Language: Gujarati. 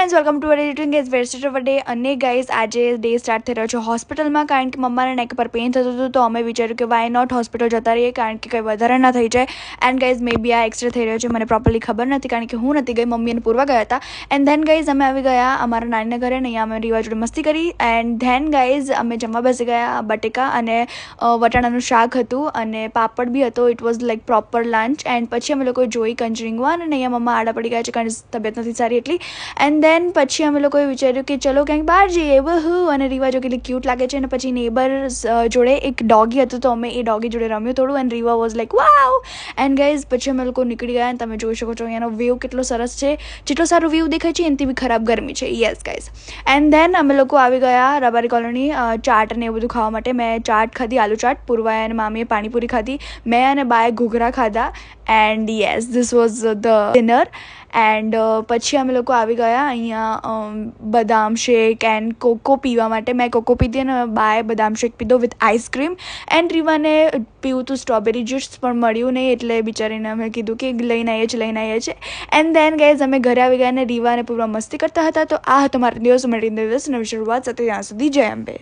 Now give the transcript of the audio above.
Friends, welcome to editing is vested of day. અને ગાઈઝ, આજે ડે સ્ટાર્ટ થઈ રહ્યો છે હોસ્પિટલમાં, કારણ કે મમ્માને નેક પર પેઇન થતું હતું. તો અમે વિચાર્યું કે વાય નોટ હોસ્પિટલ જતા રહીએ, કારણ કે કંઈ વધારે ના થઈ જાય. એન્ડ ગાઈઝ, મે બી આ એક્સરે થઈ રહ્યો છે, મને પ્રોપરલી ખબર નથી, કારણ કે હું નથી ગઈ, મમ્મી અને પૂર્વા ગયા હતા. એન્ડ ધેન ગાઈઝ, અમે આવી ગયા અમારા નાનીના ઘરે, અને અહીંયા અમે રીવા જોડે મસ્તી કરી. એન્ડ ધેન ગાઈઝ, અમે જમવા બેસી ગયા. બટેકા અને વટાણાનું શાક હતું, અને પાપડ બી હતો. It was like proper lunch. And પછી અમે લોકો જોઈ કંજરિંગ 1, અને અહીંયા મમ્મા આડા પડી ગયા છે, કારણ કે તબિયત નથી સારી એટલી. એન્ડ ધેન પછી અમે લોકોએ વિચાર્યું કે ચલો ક્યાંક બહાર જઈએ, વહુ. અને રીવા જો કેટલી ક્યુટ લાગે છે. અને પછી નેબર જોડે એક ડોગી હતું, તો અમે એ ડોગી જોડે રમ્યું થોડું. And Riva was like wow. And guys, પછી અમે લોકો નીકળી ગયા. અને તમે જોઈ શકો છો અહીંયાનો વ્યૂ કેટલો સરસ છે. જેટલો સારો વ્યૂ દેખાય છે એનાથી બી ખરાબ ગરમી છે. Yes guys. એન્ડ ધેન અમે લોકો આવી ગયા રબારી કોલોની ચાટ અને એવું બધું ખાવા માટે. મેં ચાટ ખાધી, આલુ ચાટ. પૂર્વાએ અને મામીએ પાણીપુરી ખાધી. મેં અને બાએ ઘૂઘરા ખાધા. And yes, this was the dinner. And પછી અમે લોકો આવી ગયા અહીંયા બદામ શેક એન્ડ કોકો પીવા માટે. મેં કોકો પીધી અને બાએ બદામ શેક પીધો વિથ આઈસક્રીમ. એન્ડ રીવાને પીવું હતું સ્ટ્રોબેરી જ્યુસ, પણ મળ્યું નહીં, એટલે બિચારીને અમે કીધું કે લઈને આવીએ છીએ. એન્ડ ધેન ગાઈઝ, અમે ઘરે આવી ગયા અને રીવા અને પૂર્વા મસ્તી કરતા હતા. તો આ હતો મારા દિવસ, મળીને દિવસ નવી શરૂઆત સાથે. ત્યાં સુધી જય અંબે.